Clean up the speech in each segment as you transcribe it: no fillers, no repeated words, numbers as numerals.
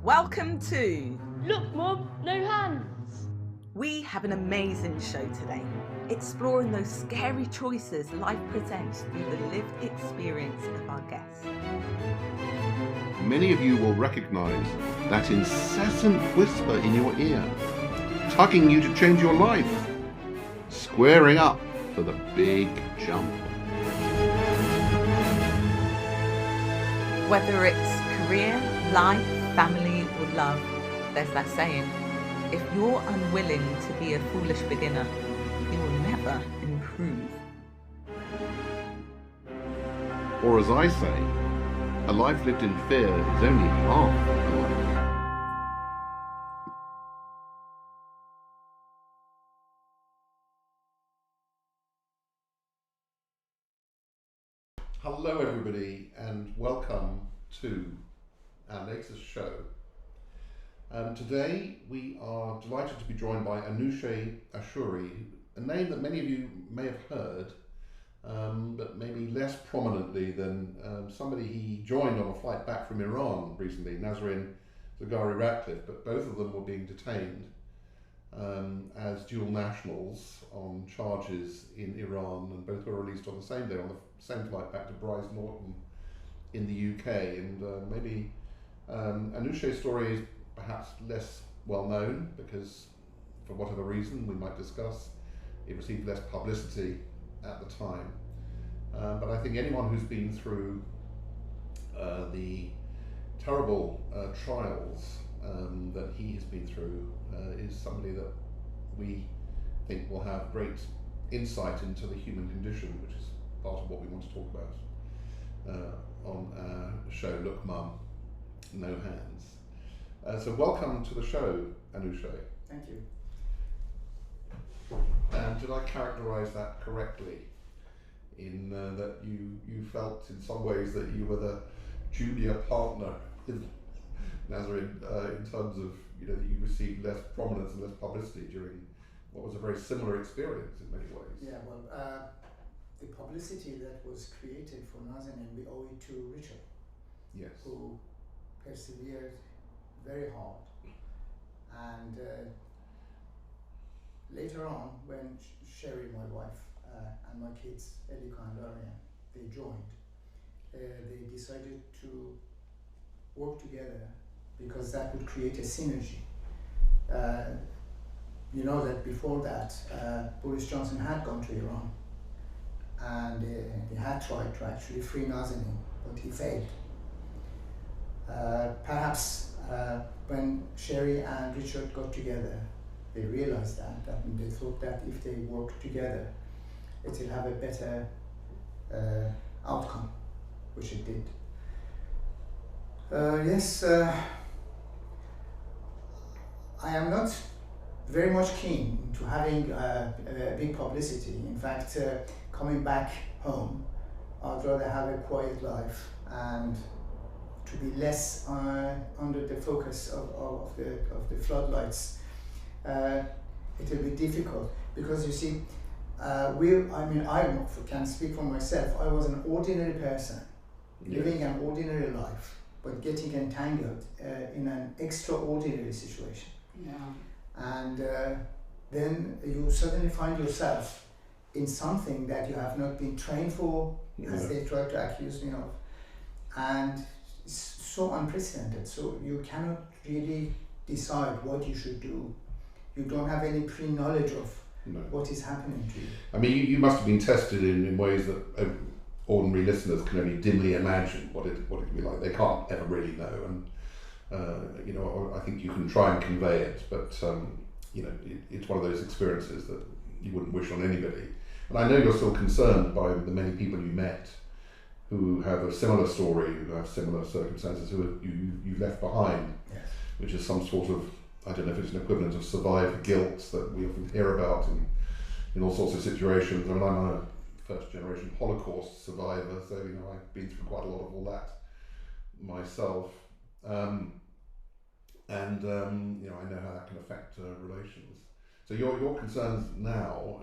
Welcome to Look, Mum, no hands. We have an amazing show today, exploring those scary choices life presents through the lived experience of our guests. Many of you will recognise that incessant whisper in your ear, tugging you to change your life, squaring up for the big jump. Whether it's career, life, family or love, there's that saying, if you're unwilling to be a foolish beginner, you will never improve. Or as I say, a life lived in fear is only half a life. Hello everybody and welcome to our latest show. Today we are delighted to be joined by Anoosheh Ashoori, a name that many of you may have heard, but maybe less prominently than somebody he joined on a flight back from Iran recently, Nazanin Zaghari-Ratcliffe, but both of them were being detained as dual nationals on charges in Iran, and both were released on the same day on the same flight back to Bryce Norton in the UK. And maybe Anoosheh's story is perhaps less well known because, for whatever reason we might discuss, it received less publicity at the time. But I think anyone who's been through the terrible trials that he has been through is somebody that we think will have great insight into the human condition, which is part of what we want to talk about on our show, Look Mum, No Hands. So welcome to the show, Anoosha. Thank you. And did I characterise that correctly? In that you felt in some ways that you were the junior partner in Nazanin in terms of that you received less prominence and less publicity during what was a very similar experience in many ways. Yeah, well, the publicity that was created for Nazanin, we owe it to Richard, Yes. who persevered very hard. And later on, when Sherry, my wife, and my kids, Elika and Iranian, they joined, they decided to work together because that would create a synergy. You know that before that, Boris Johnson had gone to Iran and he had tried to actually free Nazanin, but he failed. Perhaps when Sherry and Richard got together, they realized that they thought that if they worked together, it will have a better outcome, which it did. Yes, I am not very much keen to having big publicity. In fact, coming back home, I'd rather have a quiet life and to be less under the focus of the floodlights. It will be difficult because you see, I can speak for myself. I was an ordinary person, living an ordinary life, but getting entangled in an extraordinary situation. Yeah. And then you suddenly find yourself in something that you have not been trained for, as they tried to accuse me of, and it's so unprecedented. So you cannot really decide what you should do. You don't have any pre-knowledge of what is happening to you. I mean, you must have been tested in ways that ordinary listeners can only dimly imagine what it would be like. They can't ever really know, and I think you can try and convey it, but it's one of those experiences that you wouldn't wish on anybody. And I know you're still concerned by the many people you met who have a similar story, who have similar circumstances, who you've left behind, Yes. which is some sort of, I don't know if it's an equivalent of survivor guilt that we often hear about in all sorts of situations. I mean, I'm a first generation Holocaust survivor, so I've been through quite a lot of all that myself. I know how that can affect relations. So your concerns now,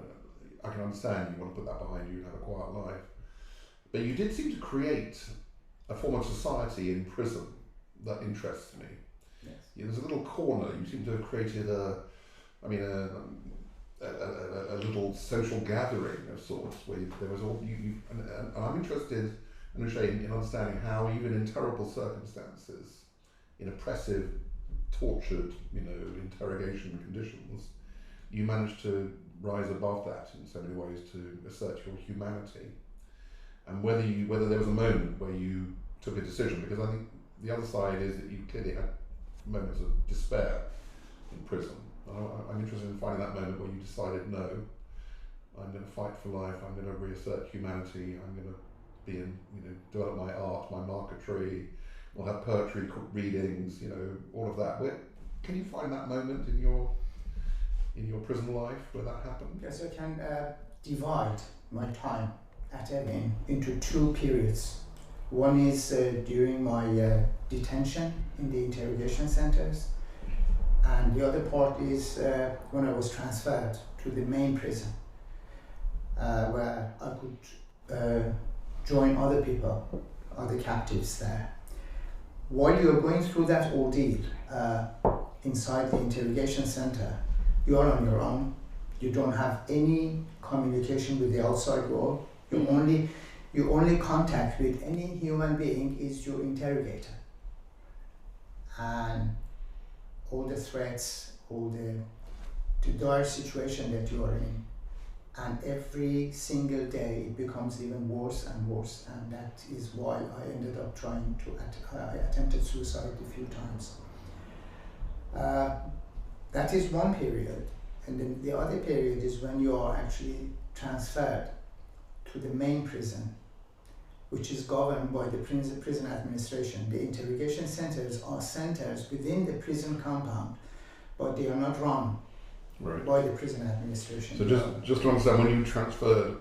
I can understand you want to put that behind you and have a quiet life. But you did seem to create a form of society in prison that interests me. Yes. There's a little corner. You seem to have created a little social gathering of sorts where there was all and I'm interested, Anoosheh, in understanding how even in terrible circumstances, in oppressive, tortured, interrogation conditions, you managed to rise above that in so many ways to assert your humanity, and whether there was a moment where you took a decision, because I think the other side is that you clearly had moments of despair in prison. I'm interested in finding that moment where you decided, no, I'm going to fight for life, I'm going to reassert humanity, I'm going to be develop my art, my marquetry, we'll have poetry readings, all of that. Can you find that moment in your prison life where that happened? Yes, I can divide my time at Evin into two periods. One is during my detention in the interrogation centers, and the other part is when I was transferred to the main prison, where I could join other people, other captives there. While you're going through that ordeal inside the interrogation center, you are on your own. You don't have any communication with the outside world. Your only contact with any human being is your interrogator. And all the threats, all the dire situation that you are in, and every single day it becomes even worse and worse, and that is why I ended up I attempted suicide a few times. That is one period, and then the other period is when you are actually transferred to the main prison, which is governed by the prison administration. The interrogation centers are centers within the prison compound, but they are not run by the prison administration. So just to understand, when you transferred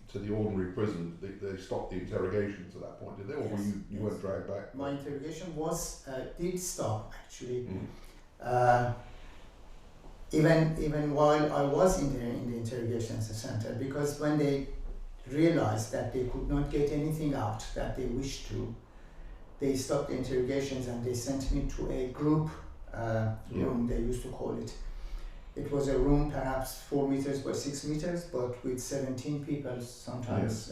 to the ordinary prison, they stopped the interrogations at that point, did they? Or Yes, you weren't dragged back? My interrogation did stop actually. Even while I was in the interrogation center, because when they realized that they could not get anything out that they wished to, they stopped the interrogations and they sent me to a group room, they used to call it. It was a room perhaps 4 meters by 6 meters, but with 17 people sometimes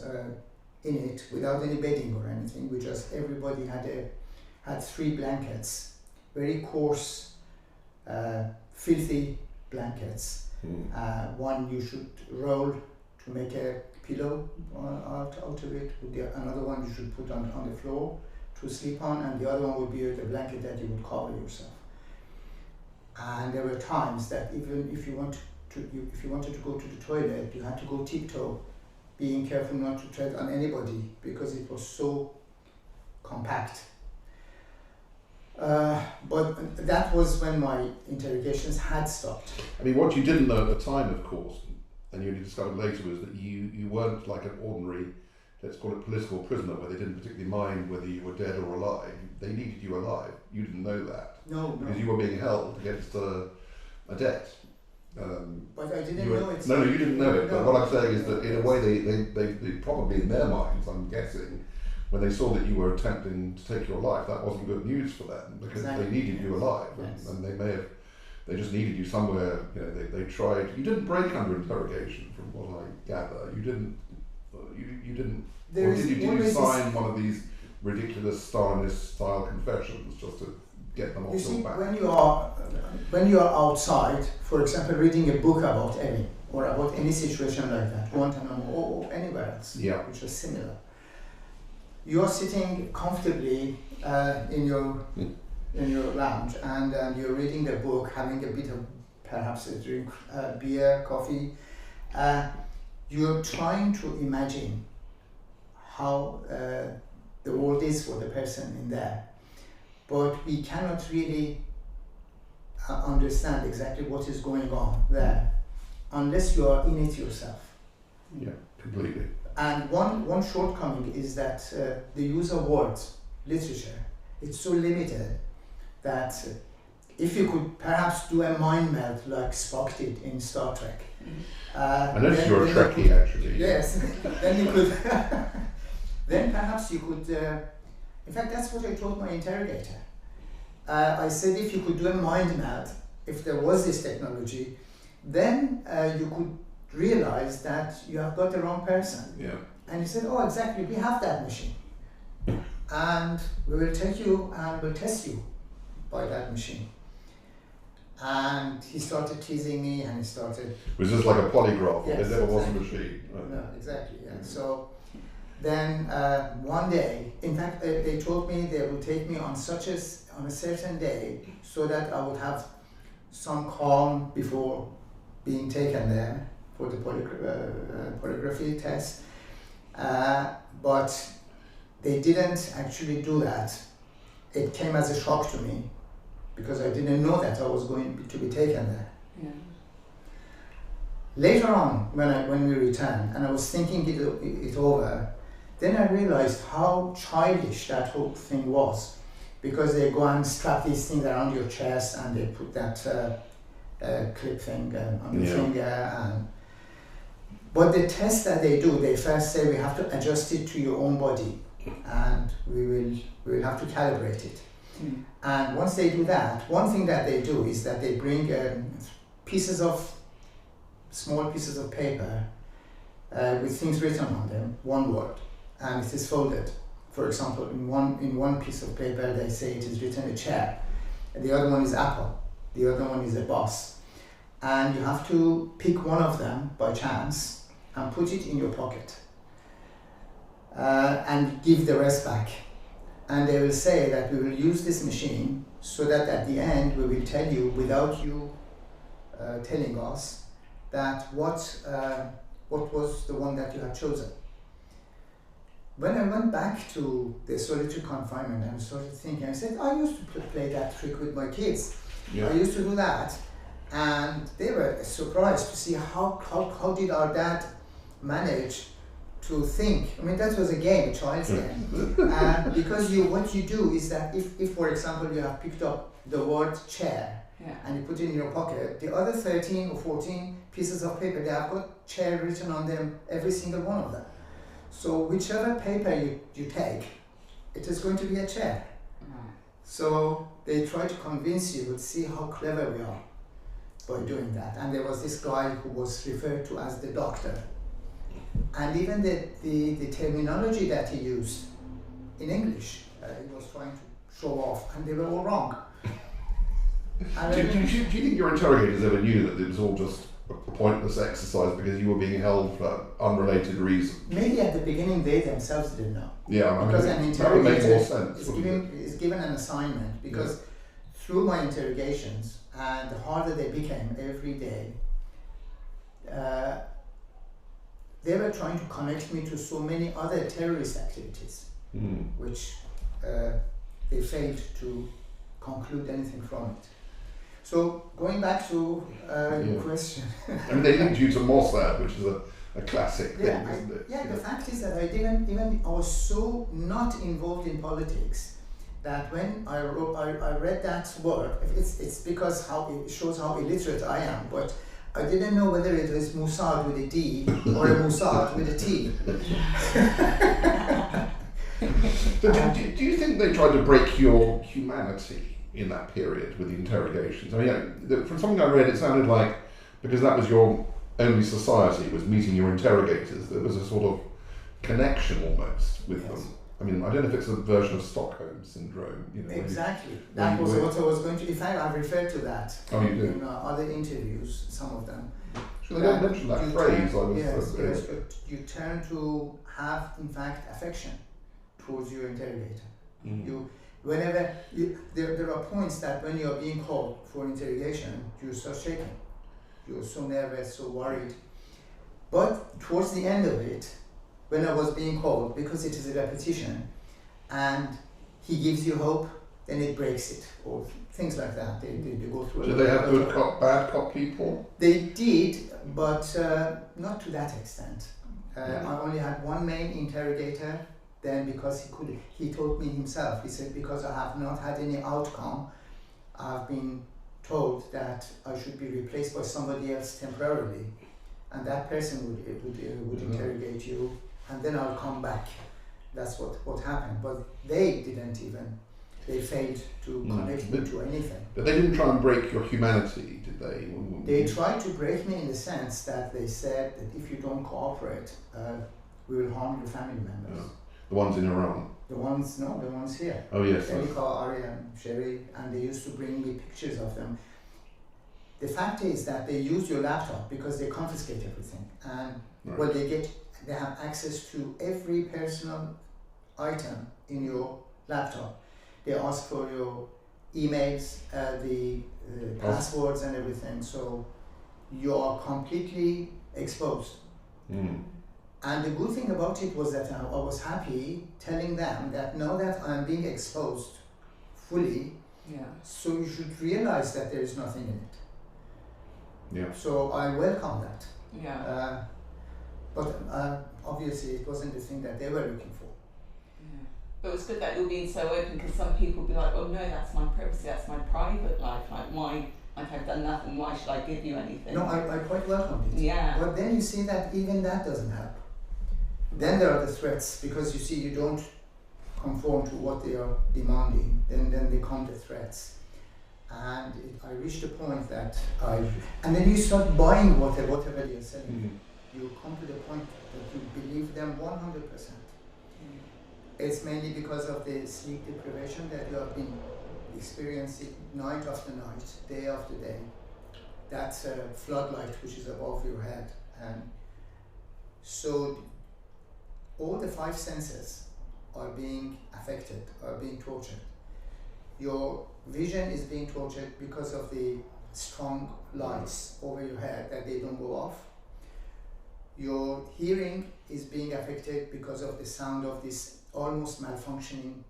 in it, without any bedding or anything. Everybody had 3 blankets, very coarse, filthy blankets. One you should roll to make a pillow out of it. Another one you should put on the floor to sleep on, and the other one would be the blanket that you would cover yourself. And there were times that even if you wanted to go to the toilet, you had to go tiptoe, being careful not to tread on anybody because it was so compact. But that was when my interrogations had stopped. I mean, what you didn't know at the time, of course, and you only discovered later, was that you weren't like an ordinary, let's call it political prisoner, where they didn't particularly mind whether you were dead or alive. They needed you alive. You didn't know that. No. Because you were being held against a debt. But I didn't know it. No, you didn't know it. But what I'm saying is that in a way they probably in their minds, I'm guessing, when they saw that you were attempting to take your life, that wasn't good news for them, because they needed you alive, and they just needed you somewhere. They tried. You didn't break under interrogation, from what I gather. You didn't. Or did you sign one of these ridiculous Stalinist style confessions just to get them off your back? When you are outside, for example, reading a book about Evin or about any situation like that, Guantanamo or anywhere else, which is similar, you are sitting comfortably in your lounge, and you're reading the book, having a bit of perhaps a drink, beer, coffee. You're trying to imagine how the world is for the person in there, but we cannot really understand exactly what is going on there unless you are in it yourself. Yeah, completely. And one shortcoming is that the use of words, literature, it's so limited that if you could perhaps do a mind meld like Spock did in Star Trek. I noticed you're a Trekkie, actually. Yes, then you could. Then perhaps you could. In fact, that's what I told my interrogator. I said, if you could do a mind map, if there was this technology, then you could realize that you have got the wrong person. Yeah. And he said, oh, exactly, we have that machine. And we will take you and we'll test you by that machine. And he started teasing me and he started... It was just like a polygraph. Yes, It never was a exactly. machine. Right. No, exactly, yeah. So then one day, in fact, they told me they would take me on on a certain day so that I would have some calm before being taken there for the polygraphy test. But they didn't actually do that. It came as a shock to me because I didn't know that I was going to be taken there. Yeah. Later on, when we returned, and I was thinking it over, then I realized how childish that whole thing was, because they go and strap these things around your chest and they put that clip thing on your finger. But the test that they do, they first say we have to adjust it to your own body, and we will have to calibrate it. Mm. And once they do that, one thing that they do is that they bring small pieces of paper with things written on them, one word, and it is folded. For example, in one piece of paper, they say it is written a chair, and the other one is apple, the other one is a bus, and you have to pick one of them by chance and put it in your pocket, and give the rest back. And they will say that we will use this machine so that at the end we will tell you, without you telling us, that what was the one that you had chosen. When I went back to the solitary confinement and started thinking, I said, I used to play that trick with my kids. Yeah. I used to do that, and they were surprised to see how did our dad manage to think. I mean, that was a game, a child's game. Because what you do is that if for example you have picked up the word chair, Yeah. and you put it in your pocket, the other 13 or 14 pieces of paper, they have got chair written on them, every single one of them. So whichever paper you take, it is going to be a chair. Right. So they try to convince you to see how clever we are by doing that. And there was this guy who was referred to as the doctor. And even the terminology that he used in English, he was trying to show off, and they were all wrong. Do you think your interrogators ever knew that it was all just a pointless exercise because you were being held for unrelated reasons? Maybe at the beginning they themselves didn't know. Yeah, I mean, Because an that would make more interrogator sense. is given an assignment, because through my interrogations, and the harder they became every day, they were trying to connect me to so many other terrorist activities, which they failed to conclude anything from it. So going back to your question. I mean, they linked you to Mossad, which is a classic thing, Yeah, isn't it? the fact is that I was so not involved in politics that when I read that word, it's because it shows how illiterate I am, but I didn't know whether it was Mossad with a D or a Mossad with a T. So do you think they tried to break your humanity in that period with the interrogations? I mean, from something I read, it sounded like, because that was your only society, was meeting your interrogators, there was a sort of connection almost with them. I mean, I don't know if it's a version of Stockholm syndrome. You know, Exactly. That was what I was going to. In fact, I've referred to that in other interviews, some of them. They don't mention that phrase. You turn to have, in fact, affection towards your interrogator. There are points that when you are being called for interrogation, you start shaking. You're so nervous, so worried. But towards the end of it, when I was being called, because it is a repetition, and he gives you hope, then it breaks it, or things like that. They go through. Did they have good cop, bad cop people? They did, but not to that extent. I only had one main interrogator. Then, because he told me himself. He said, because I have not had any outcome, I've been told that I should be replaced by somebody else temporarily, and that person would interrogate you, and then I'll come back. That's what happened. But they didn't even they failed to connect me to anything. But they didn't try and break your humanity, did they? They tried to break me in the sense that they said that if you don't cooperate, we will harm your family members. Yeah. The ones in Iran? The ones here. Oh yes. Erika, Ari and Sherry, and they used to bring me pictures of them. The fact is that they use your laptop because they confiscate everything, and Right. they have access to every personal item in your laptop. They ask for your emails, the passwords and everything, so you are completely exposed. Mm. And the good thing about it was that I was happy telling them that now that I'm being exposed fully, so you should realize that there is nothing in it. Yeah. So I welcome that. Yeah. But obviously it wasn't the thing that they were looking for. Yeah. But it's good that you're being so open, because some people will be like, oh no, that's my privacy, that's my private life. Like, why? Like, I've done nothing, why should I give you anything? No, I quite welcomed it. Yeah. But then you see that even that doesn't help. Then there are the threats, because you see you don't conform to what they are demanding, then they come the threats. And I reached a point that and then you start buying whatever you're selling. You come to the point that you believe them 100%. It's mainly because of the sleep deprivation that you have been experiencing night after night, day after day. That floodlight which is above your head. And so all the 5 senses are being affected, are being tortured. Your vision is being tortured because of the strong lights over your head that they don't go off. Your hearing is being affected because of the sound of this almost malfunctioning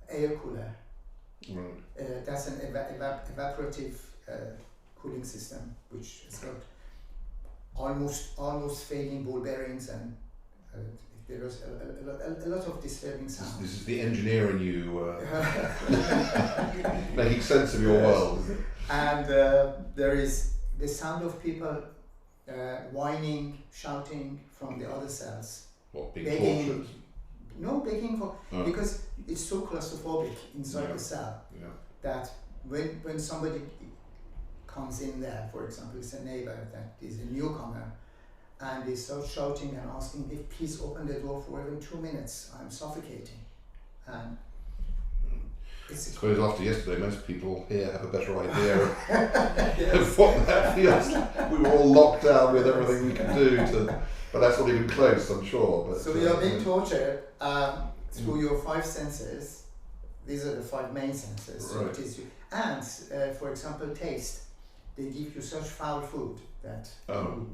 air cooler. Right. That's an evaporative cooling system, which has got almost failing ball bearings, and there was a lot of disturbing sounds. This is the engineer in you making sense of your world. And there is the sound of people whining, shouting from the other cells. What, being begging, tortured? No, begging for, because it's so claustrophobic inside the cell that when somebody comes in there, for example, it's a neighbor that is a newcomer, and they start shouting and asking if please open the door for even 2 minutes, I'm suffocating. And I suppose after yesterday, most people here have a better idea of what that feels like. We were all locked down with everything we could do, but that's not even close, I'm sure. But, so you are being tortured through your 5 senses. These are the 5 main senses. Right. So it is and for example, taste. They give you such foul food that.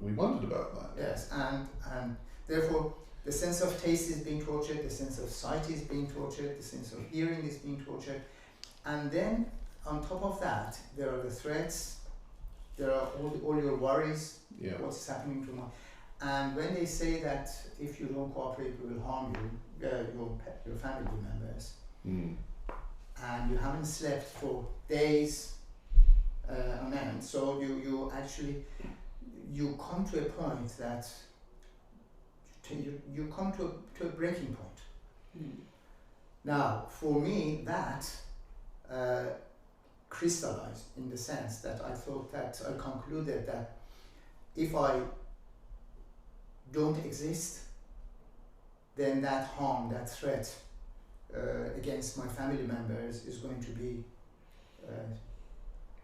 We wondered about that. Yes, and therefore the sense of taste is being tortured, the sense of sight is being tortured, the sense of hearing is being tortured, and then on top of that there are the threats, there are all your worries, what's happening to my, and when they say that if you don't cooperate we will harm you, your family members, and you haven't slept for days on end, so you actually come to a point that you come to a breaking point. Now, for me, that crystallized in the sense that I thought that I concluded that if I don't exist, then that harm, that threat against my family members is going to be.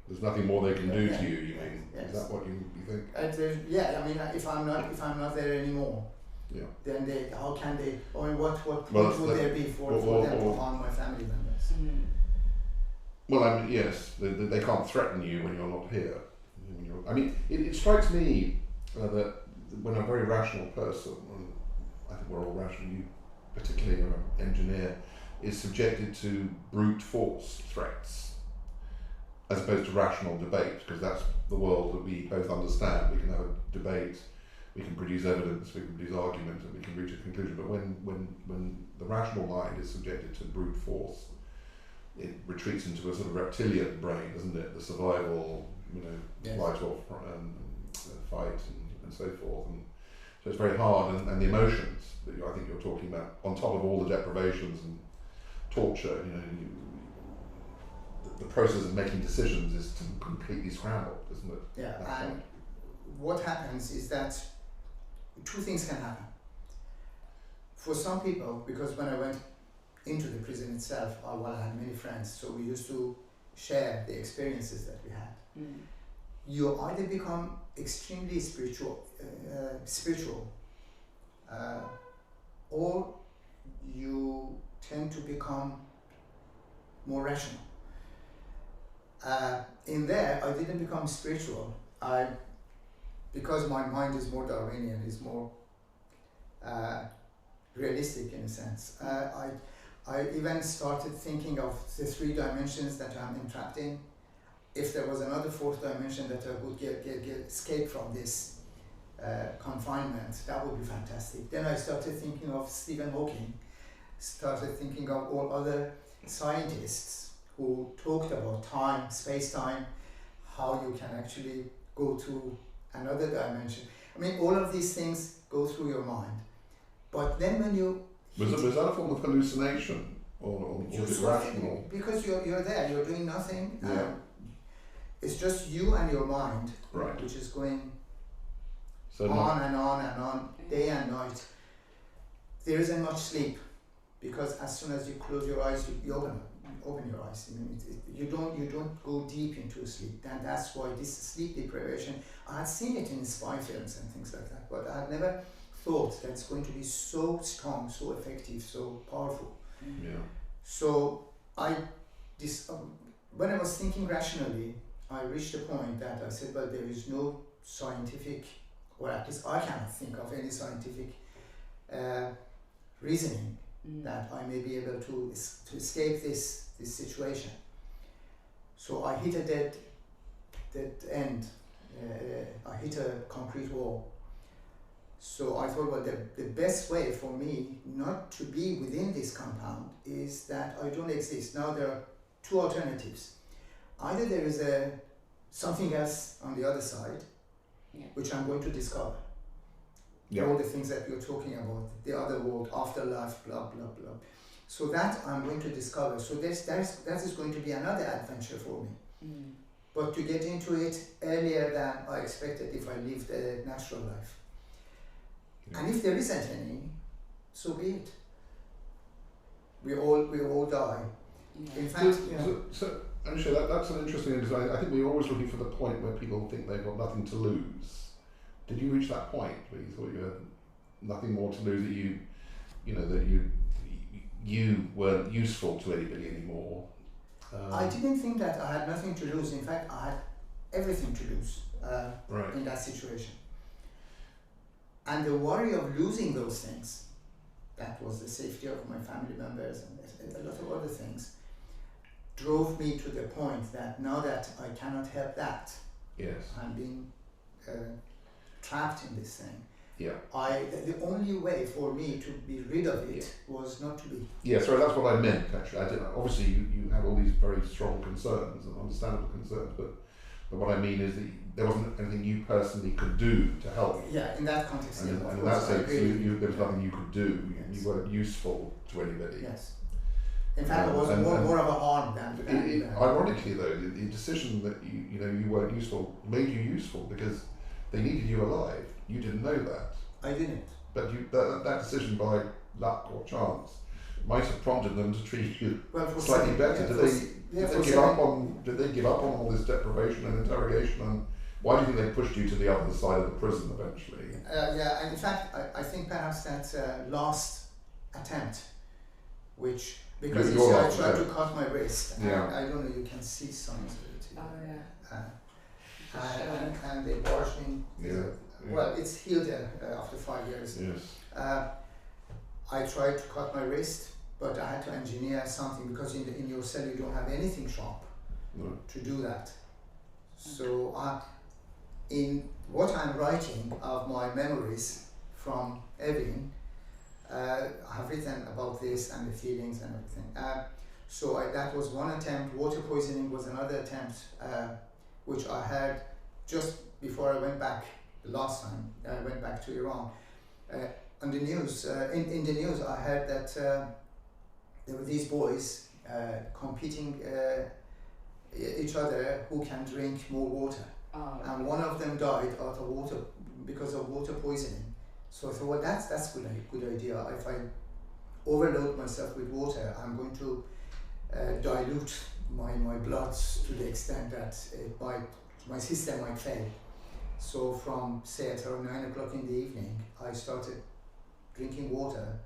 There's nothing more they can do to you. You mean? Yes. Is that what you think? I mean, if I'm not there anymore, then how can they? I mean, what would there be for them to harm my family members? Well, I mean, yes, they can't threaten you when you're not here. I mean, it strikes me that when a very rational person, and I think we're all rational, you particularly an engineer, is subjected to brute force threats, as opposed to rational debate, because that's the world that we both understand. We can have a debate, we can produce evidence, we can produce argument, and we can reach a conclusion. But when the rational mind is subjected to brute force, it retreats into a sort of reptilian brain, doesn't it? The survival, flight or fight and so forth. And So it's very hard, and the emotions that I think you're talking about, on top of all the deprivations and torture, the process of making decisions is completely scrambled, isn't it? Yeah, and what happens is that two things can happen. For some people, because when I went into the prison itself, I had many friends, so we used to share the experiences that we had. You either become extremely spiritual, or you tend to become more rational. In there, I didn't become spiritual. Because my mind is more Darwinian, is more realistic in a sense. I even started thinking of the 3 dimensions that I'm entrapped in. If there was another 4th dimension that I would get escape from this confinement, that would be fantastic. Then I started thinking of Stephen Hawking, started thinking of all other scientists who talked about time, space-time, how you can actually go to another dimension. I mean, all of these things go through your mind. But then when you... Was that a form of hallucination? Or was it rational? Because you're there, you're doing nothing. Yeah. It's just you and your mind, right, which is going so on and on and on, day and night. There isn't much sleep, because as soon as you close your eyes, you open your eyes. I mean, you don't go deep into sleep. And that's why this sleep deprivation, I had seen it in spy films and things like that, but I had never thought that it's going to be so strong, so effective, so powerful. Yeah. So when I was thinking rationally, I reached a point that I said, well, there is no scientific, or at least I cannot think of any scientific reasoning that I may be able to escape this situation. So I hit a dead end. I hit a concrete wall. So I thought, well, the best way for me not to be within this compound is that I don't exist. Now there are 2 alternatives. Either there is something else on the other side, which I'm going to discover. Yeah. All the things that you're talking about, the other world, afterlife, blah, blah, blah. So that I'm going to discover. So that is going to be another adventure for me. But to get into it earlier than I expected if I lived a natural life. Yeah. And if there isn't any, so be it. We all die. Yeah. In fact, so Anoosheh, that's an interesting design. I think we're always looking for the point where people think they've got nothing to lose. Did you reach that point where you thought you had nothing more to lose, that you weren't useful to anybody anymore? I didn't think that I had nothing to lose. In fact, I had everything to lose in that situation. And the worry of losing those things, that was the safety of my family members and a lot of other things, drove me to the point that now that I cannot help that, I'm being trapped in this thing. Yeah. The only way for me to be rid of it was not to be. Yeah, sorry, that's what I meant actually. Obviously you have all these very strong concerns and understandable concerns, but what I mean is that there wasn't anything you personally could do to help. Yeah, in that context. And in that sense, there was nothing you could do. Yes. You weren't useful to anybody. Yes. In fact, it was more of a harm than. Ironically, though, the decision that you weren't useful made you useful because they needed you alive. You didn't know that. I didn't. But that decision, by luck or chance, might have prompted them to treat you slightly better. Did they give up on all this deprivation and interrogation? And why do you think they pushed you to the other side of the prison eventually? And in fact, I think perhaps that last attempt, which because I tried to cut my wrist. Yeah. I don't know. You can see signs of it. Oh yeah. And they barged me. Yeah. Well, it's healed after 5 years. Yes. I tried to cut my wrist, but I had to engineer something because in your cell you don't have anything sharp to do that. So in what I'm writing of my memories from Evin, I have written about this and the feelings and everything. So that was one attempt. Water poisoning was another attempt, which I had just before I went back. The last time I went back to Iran, On the news, in the news, I heard that there were these boys competing each other who can drink more water. Oh, And one of them died out of water because of water poisoning. So I thought, well, that's good idea. If I overload myself with water, I'm going to dilute my blood to the extent that my system might fail. So from say at around 9 o'clock in the evening, I started drinking water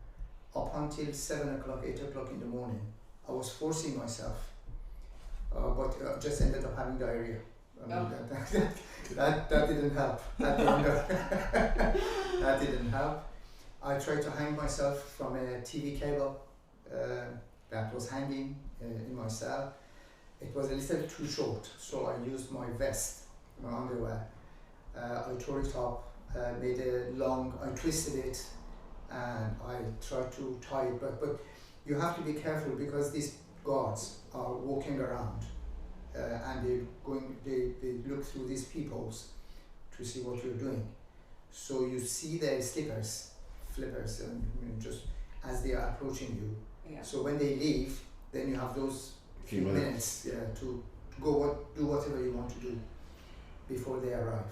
up until 7 o'clock, 8 o'clock in the morning. I was forcing myself, but just ended up having diarrhea. I mean, that didn't help. That didn't help. I tried to hang myself from a TV cable that was hanging in my cell. It was a little too short, so I used my vest, my underwear. I tore it up, made a long, I twisted it, and I tried to tie it, but you have to be careful because these guards are walking around and they look through these peepholes to see what you're doing. So you see their flippers, and just as they are approaching you. Yeah. So when they leave, then you have those few minutes to do whatever you want to do before they arrive.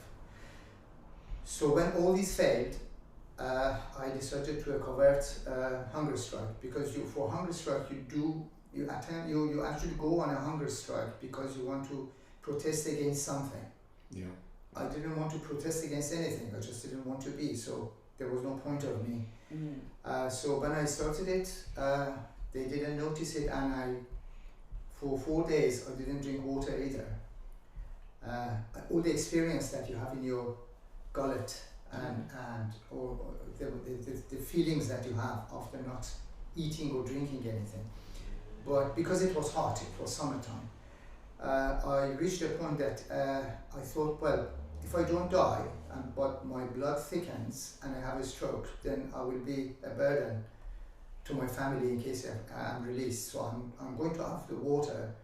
So when all this failed, I decided to convert hunger strike, because for hunger strike you actually go on a hunger strike because you want to protest against something. Yeah. I didn't want to protest against anything. I just didn't want to be. So there was no point of me. So when I started it, they didn't notice it, and for 4 days I didn't drink water either. All the experience that you have in your gullet or the feelings that you have after not eating or drinking anything. But because it was hot, it was summertime, I reached a point that I thought, well, if I don't die, but my blood thickens and I have a stroke, then I will be a burden to my family in case I'm released. So I'm going to have the water.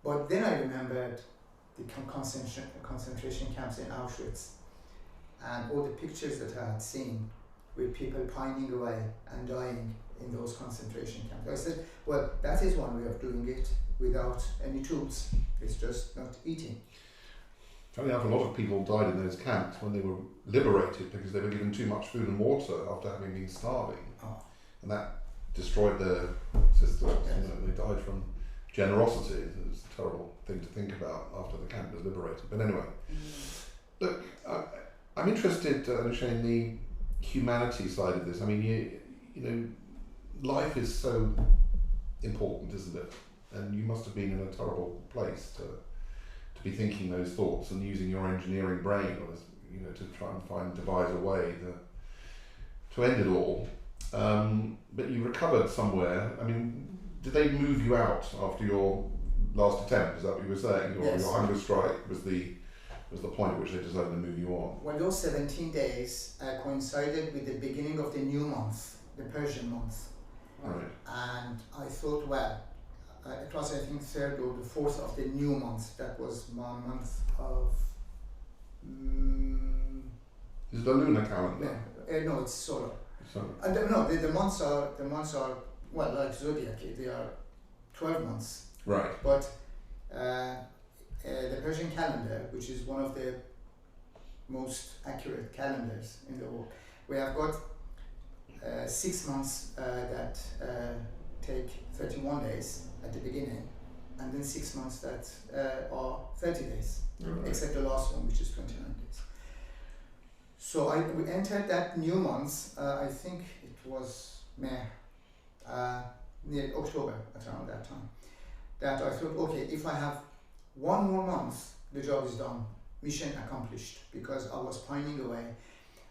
But then I remembered the concentration camps in Auschwitz and all the pictures that I had seen with people pining away and dying in those concentration camps. I said, well, that is one way of doing it without any tools. It's just not eating. Funny enough, a lot of people died in those camps when they were liberated because they were given too much food and water after having been starving. Oh. And that destroyed their systems. Yes. You know, they died from generosity. It was a terrible thing to think about after the camp was liberated. But anyway, look, I'm interested, Anoosheh, in the humanity side of this. I mean, you know, life is so important, isn't it? And you must have been in a terrible place to be thinking those thoughts and using your engineering brain, or you know, to try and devise a way to end it all. But you recovered somewhere. I mean, did they move you out after your last attempt? Is that what you were saying? Or yes. Your hunger strike was the point at which they decided to move you on? Well, those 17 days coincided with the beginning of the new month, the Persian month. Right. And I thought, well, it was I think 3rd or the 4th of the new month. That was my month of. Is it a lunar calendar? No, it's solar. No, the months are well, like zodiac. They are 12 months. Right. But the Persian calendar, which is one of the most accurate calendars in the world, we have got 6 months that take 31 days at the beginning, and then 6 months that are 30 days, right. Except the last one, which is 29 days. So we entered that new month, I think it was near October, at around that time, that I thought, okay, if I have 1 more month, the job is done, mission accomplished, because I was pining away.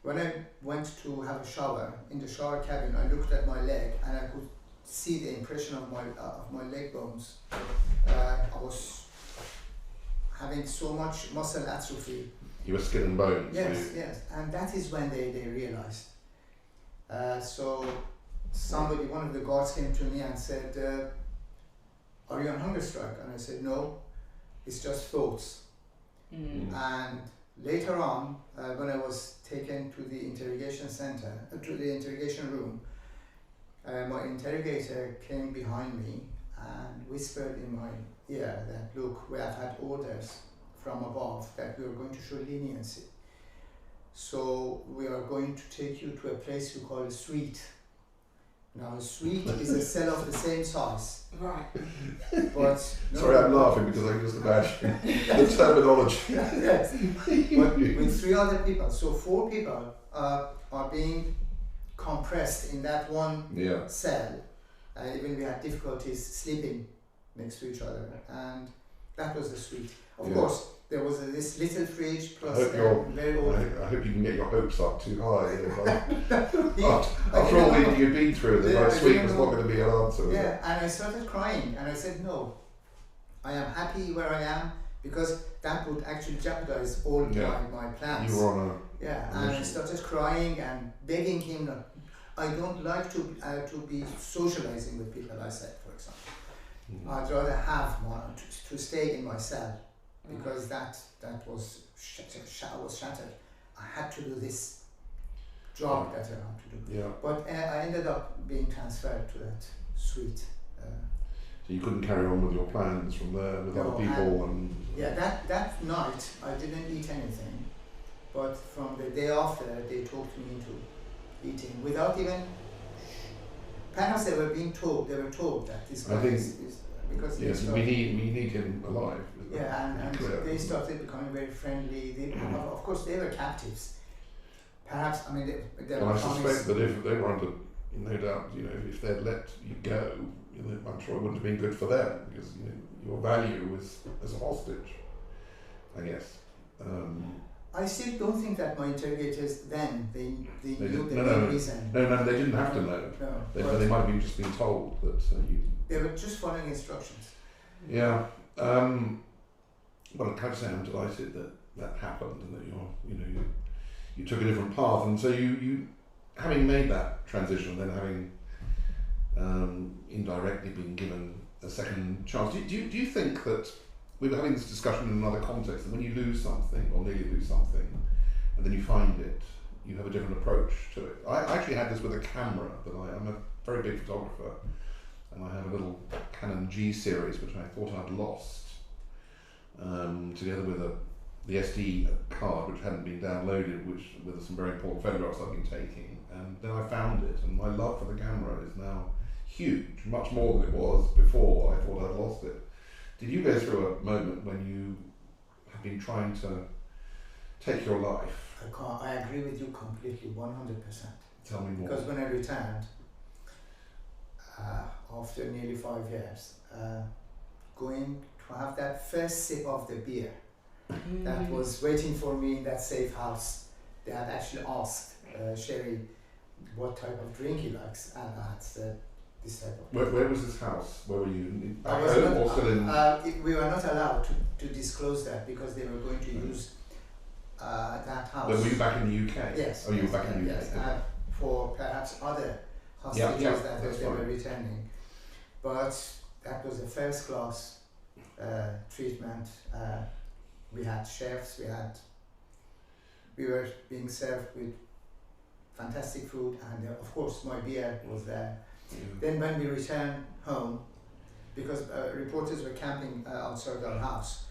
When I went to have a shower, in the shower cabin, I looked at my leg and I could see the impression of my leg bones. I was having so much muscle atrophy. You were skin and bones. Yes, and that is when they realized. So one of the guards came to me and said, are you on hunger strike? And I said, no, it's just thoughts. And later on, when I was taken to the interrogation center, to the interrogation room, my interrogator came behind me and whispered in my ear that, look, we have had orders from above that we are going to show leniency. So we are going to take you to a place we call a suite. Now a suite is a cell of the same size. Right. But Sorry, I'm laughing because I can just imagine the terminology. yes. But with 3 other people, so 4 people are being compressed in that one Yeah. cell. Even we had difficulties sleeping next to each other, and that was the suite. Of course, there was this little fridge plus very old. I hope you can get your hopes up too high. I After all you've been through, the night suite was not going to be an answer. Yeah, and I started crying, and I said, no, I am happy where I am, because that would actually jeopardize all my plans. You were on a and I started crying and begging him not. I don't like to be socializing with people, I said, for example. I'd rather have to stay in my cell, because that was shattered. I had to do this job that I had to do. Yeah. But I ended up being transferred to that suite. So you couldn't carry on with your plans from there with other people that night I didn't eat anything, but from the day after they talked me into eating without even. Perhaps they were told that this guy is because yes, we need him alive. And they started becoming very friendly. Of course, they were captives. Perhaps they were. I suspect that if they were under, no doubt, if they'd let you go, I'm sure it wouldn't have been good for them, because your value was as a hostage, I guess. I still don't think that my interrogators then they knew the main reason. No, they didn't have to know. No, They might have been just been told that you. They were just following instructions. Yeah. Well, I can't say I'm delighted that happened, and that you took a different path, and so you having made that transition, then having indirectly been given a second chance. Do you think that we were having this discussion in another context, that when you lose something or nearly lose something, and then you find it, you have a different approach to it? I actually had this with a camera. I'm a very big photographer, and I have a little Canon G series which I thought I'd lost, together with the SD card which hadn't been downloaded, which with some very important photographs I've been taking, and then I found it, and my love for the camera is now huge, much more than it was before I thought I'd lost it. Did you go through a moment when you have been trying to take your life? I agree with you completely, 100%. Tell me more. Because when I returned, after nearly 5 years, going to have that first sip of the beer that was waiting for me in that safe house. They had actually asked Sherry what type of drink he likes, and I had said this type of. Where was this house? Where were you? I was not, or still in? We were not allowed to disclose that, because they were going to use that house. Were you back in the UK? Yes. Oh, you were back in the UK. Yes, for perhaps other hostages that they were returning. But that was a first class treatment. We had chefs, we were being served with fantastic food, and of course my beer was there. Then when we returned home, because reporters were camping outside our house,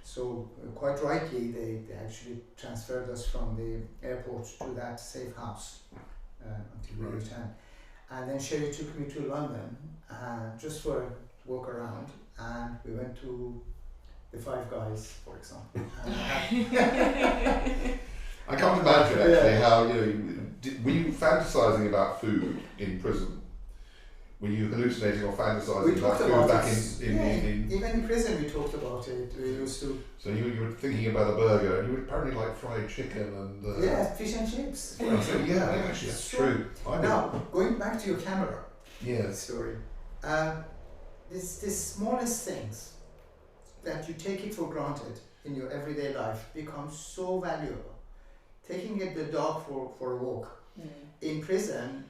so quite rightly they actually transferred us from the airport to that safe house until we returned. And then Sherry took me to London just for a walk around, and we went to the Five Guys, for example. I can't imagine actually how were you fantasizing about food in prison? Were you hallucinating or fantasizing about food back in even in prison we talked about it. We used to. So you were thinking about a burger, and you would apparently like fried chicken and fish and chips. Actually that's true. Now going back to your camera story, this the smallest things that you take it for granted in your everyday life becomes so valuable. Taking the dog for a walk. In prison,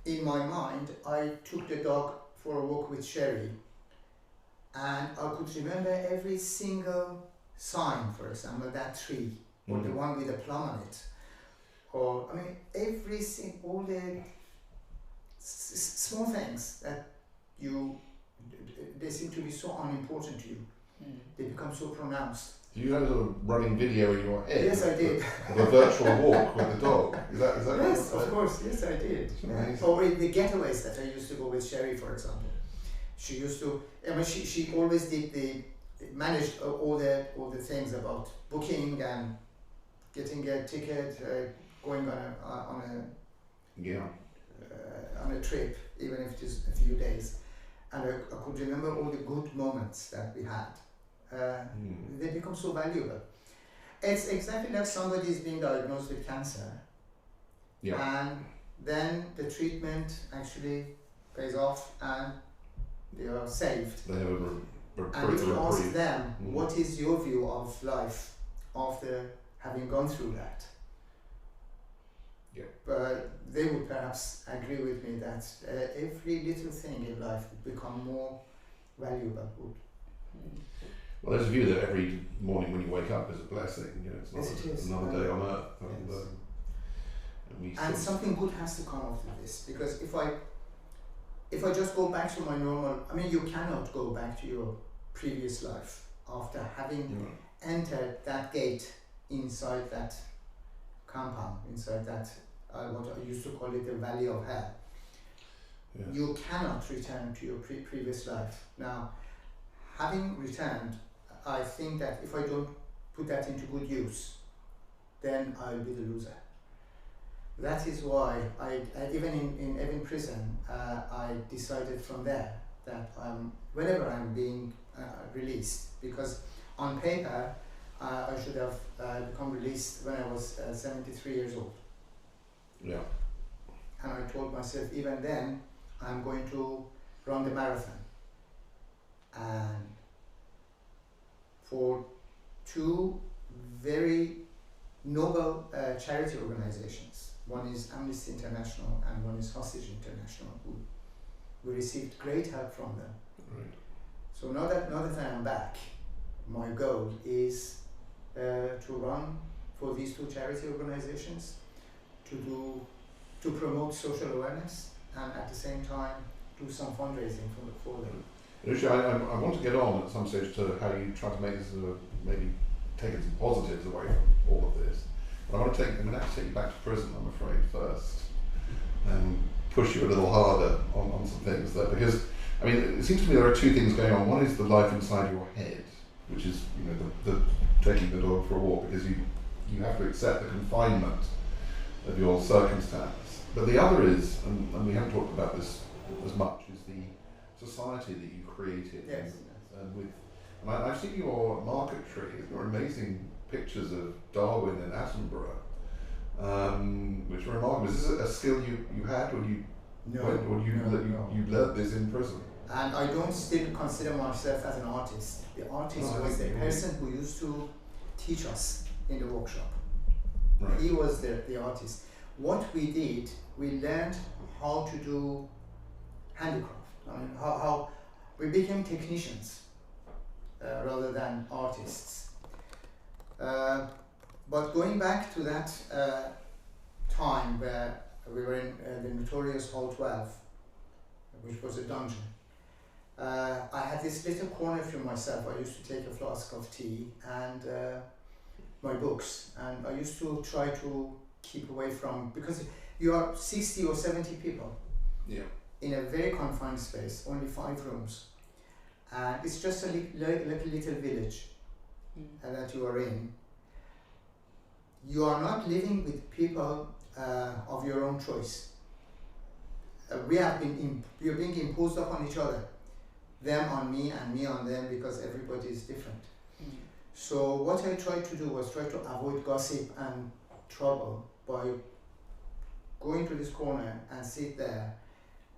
in my mind, I took the dog for a walk with Sherry, and I could remember every single sign, for example, that tree or the one with a plum on it, or I mean all the small things that they seem to be so unimportant to you. They become so pronounced. You had a sort of running video in your head. Yes, I did. Of a virtual walk with the dog. Is that Yes, what of course. Yes, I did. Nice. Or in the getaways that I used to go with Sherry, for example. She used to. I mean, she always managed all the things about booking and getting a ticket, going on a trip, even if it is a few days. And I could remember all the good moments that we had. They become so valuable. It's exactly like somebody is being diagnosed with cancer, and then the treatment actually pays off and they are saved. They have and if you ask them, what is your view of life after having gone through that? But they would perhaps agree with me that every little thing in life would become more valuable. Well, there's a view that every morning when you wake up is a blessing. It's not another day on earth. And something good has to come out of this, because if I just go back to my normal, I mean, you cannot go back to your previous life after having entered that gate inside that compound, inside that what I used to call it the Valley of Hell. Yes. You cannot return to your previous life. Now, having returned, I think that if I don't put that into good use, then I'll be the loser. That is why I even in prison, I decided from there that whenever I'm being released, because on paper I should have become released when I was 73 years old. Yeah. And I told myself, even then, I'm going to run the marathon. And for two very noble charity organizations, one is Amnesty International and one is Hostage International, we received great help from them. Right. So now that I am back, my goal is to run for these two charity organizations, to promote social awareness, and at the same time do some fundraising for them. Anoosha, I want to get on at some stage to how you try to make this maybe taking some positives away from all of this. But I'm going to have to take you back to prison, I'm afraid, first, and push you a little harder on some things there, because I mean, it seems to me there are two things going on. One is the life inside your head, which is the taking the dog for a walk, because you have to accept the confinement of your circumstance. But the other is, and we haven't talked about this as much, is the society that you created. Yes. And I've seen your marquetry, your amazing pictures of Darwin and Attenborough, which are remarkable. Is this a skill you had, or you learned this in prison? And I don't still consider myself as an artist. The artist was the person who used to teach us in the workshop. Right. He was the artist. What we did, we learned how to do handicraft. I mean, how we became technicians rather than artists. But going back to that time where we were in the notorious Hall 12, which was a dungeon, I had this little corner for myself. I used to take a flask of tea and my books, and I used to try to keep away from, because you are 60 or 70 people in a very confined space, only 5 rooms, and it's just a little village that you are in. You are not living with people of your own choice. You're being imposed upon each other, them on me and me on them, because everybody is different. So what I tried to do was try to avoid gossip and trouble by going to this corner and sit there,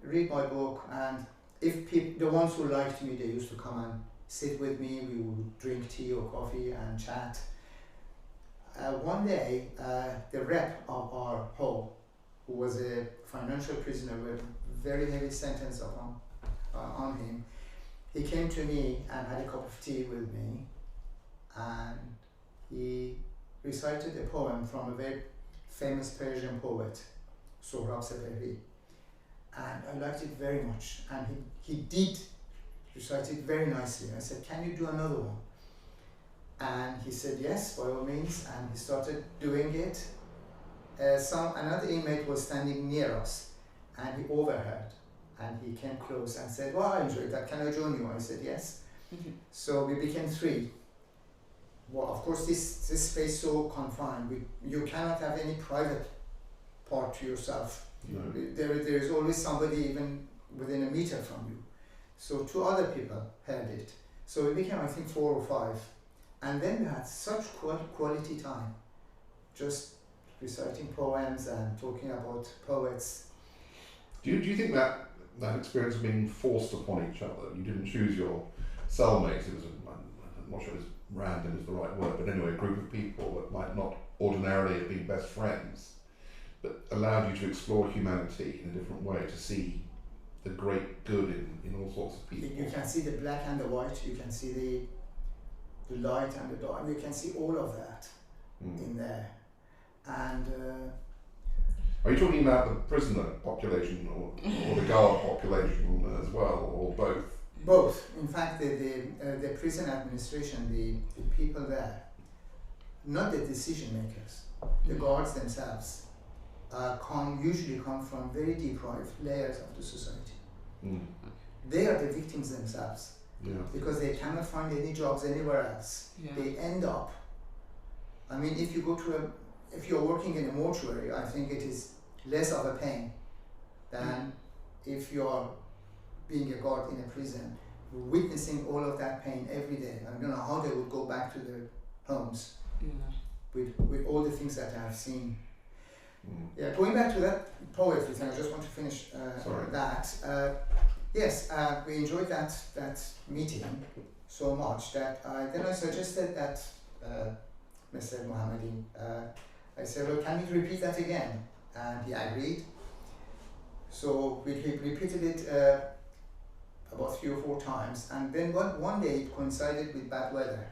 read my book, and if the ones who liked me, they used to come and sit with me. We would drink tea or coffee and chat. One day, the rep of our hall, who was a financial prisoner with very heavy sentence on him, he came to me and had a cup of tea with me, and he recited a poem from a very famous Persian poet, Sohrab Sepehri, and I liked it very much. And he did recite it very nicely. I said, "Can you do another one?" And he said, "Yes, by all means." And he started doing it. Another inmate was standing near us, and he overheard, and he came close and said, "Well, I enjoyed that. Can I join you?" I said, "Yes." So we became three. Well, of course, this space so confined. You cannot have any private part to yourself. No. There is always somebody even within a meter from you. So 2 other people heard it. So we became, I think, 4 or 5. And then we had such quality time, just reciting poems and talking about poets. Do you think that experience of being forced upon each other, you didn't choose your cellmates, it was, I'm not sure it's random is the right word, but anyway, a group of people that might not ordinarily have been best friends, but allowed you to explore humanity in a different way, to see the great good in all sorts of people. You can see the black and the white, you can see the light and the dark, you can see all of that in there. And are you talking about the prisoner population or the guard population as well, or both? Both. In fact, the prison administration, the people there, not the decision makers, the guards themselves, usually come from very deprived layers of the society. They are the victims themselves, because they cannot find any jobs anywhere else. They end up, I mean, if you're working in a mortuary, I think it is less of a pain than if you're being a guard in a prison, witnessing all of that pain every day. I don't know how they would go back to their homes with all the things that I have seen. Yeah, going back to that poetry thing, I just want to finish that. Yes, we enjoyed that meeting so much that then I suggested that Mr. Mohammadi, I said, "Well, can we repeat that again?" And he agreed. So we repeated it about 3 or 4 times, and then one day it coincided with bad weather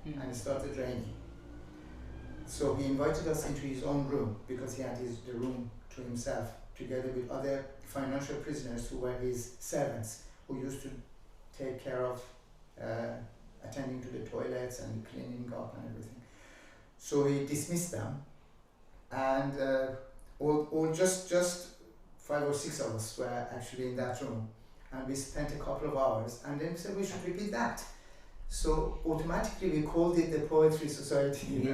and it started raining. So he invited us into his own room, because he had the room to himself, together with other financial prisoners who were his servants, who used to take care of attending to the toilets and cleaning up and everything. So he dismissed them, and all just 5 or 6 of us were actually in that room, and we spent a couple of hours, and then we said we should repeat that. So automatically we called it the Poetry Society,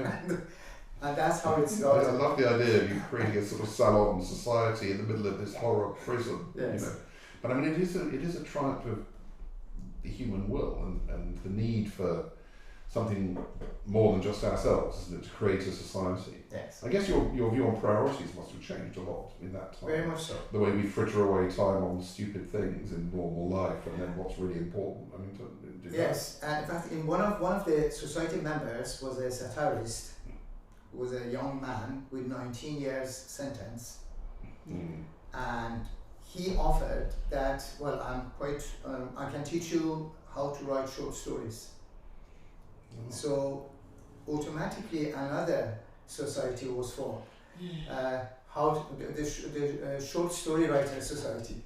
and that's how it started. I love the idea of you creating a sort of salon society in the middle of this horror prison. Yes. You know, but I mean, it is a triumph of the human will and the need for something more than just ourselves, isn't it, to create a society. Yes. I guess your view on priorities must have changed a lot in that time. Very much so. The way we fritter away time on stupid things in normal life, and then what's really important. I mean, yes, and in fact, in one of the society members was a satirist, who was a young man with 19 years sentence, and he offered that, well, I can teach you how to write short stories. So automatically another society was formed, the Short Story Writer Society.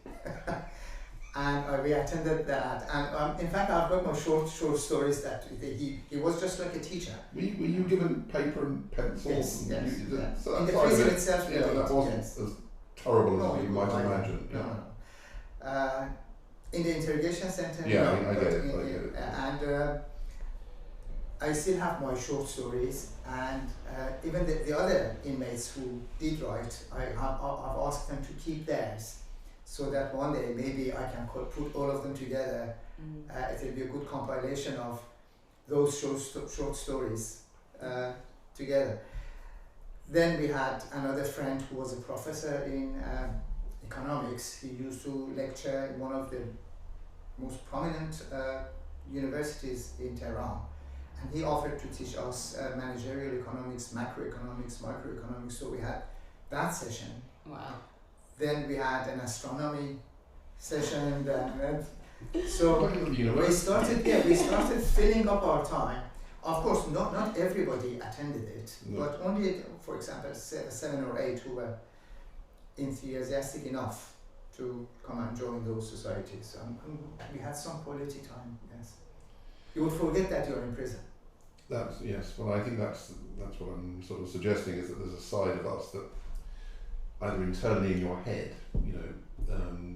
And we attended that, and in fact I've got my short stories that he was just like a teacher. Were you given paper and pencils? Yes. So in the prison itself. That wasn't as terrible as you might imagine. No. In the interrogation center. I get it. And I still have my short stories, and even the other inmates who did write, I've asked them to keep theirs, so that one day maybe I can put all of them together. It will be a good compilation of those short stories together. Then we had another friend who was a professor in economics. He used to lecture in one of the most prominent universities in Tehran. And he offered to teach us managerial economics, macroeconomics, microeconomics. So we had that session. Wow. Then we had an astronomy session. So we started filling up our time Of course, not everybody attended it, No. but only, for example, 7 or 8 who were enthusiastic enough to come and join those societies. We had some quality time, yes. You would forget that you're in prison. That's, yes. Well, I think that's what I'm sort of suggesting, is that there's a side of us that either internally in your head, you know,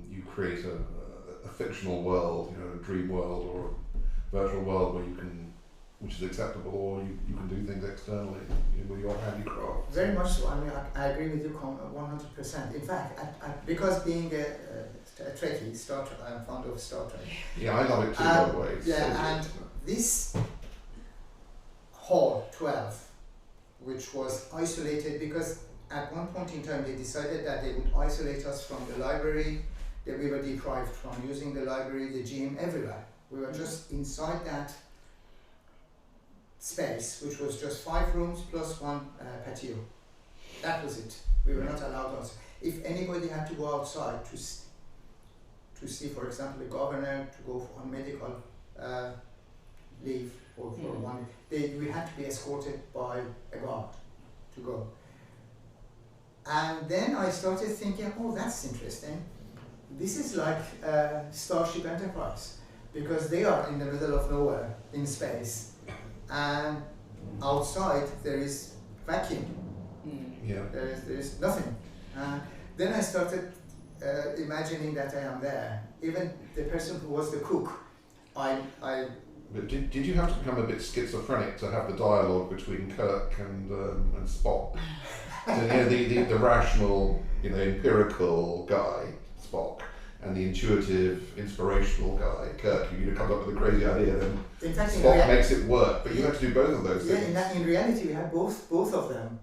you create a fictional world, you know, a dream world or a virtual world where you can, which is acceptable, or you can do things externally, you know, with your handicraft. Very much so. I mean, I agree with you 100%. In fact, because being a Trekkie, I'm fond of Star Trek. Yeah, I love it too, by the way. It's Yeah, so and good. this Hall 12, which was isolated because at one point in time they decided that they would isolate us from the library, that we were deprived from using the library, the gym, everywhere. We were just inside that space, which was just 5 rooms plus 1 patio. That was it. We were not allowed outside. If anybody had to go outside to see, for example, the governor, to go on medical leave or for one, we had to be escorted by a guard to go. And then I started thinking, oh, that's interesting. This is like Starship Enterprise, because they are in the middle of nowhere in space, and outside there is vacuum. Yeah. There is nothing. Then I started imagining that I am there. Even the person who was the cook, But did you have to become a bit schizophrenic to have the dialogue between Kirk and Spock? So, you know, the rational, you know, empirical guy, Spock, and the intuitive, inspirational guy, Kirk, who, you know, comes up with a crazy idea, then in fact, Spock makes it work. But you have to do both of those things. Yeah, in reality, we had both of them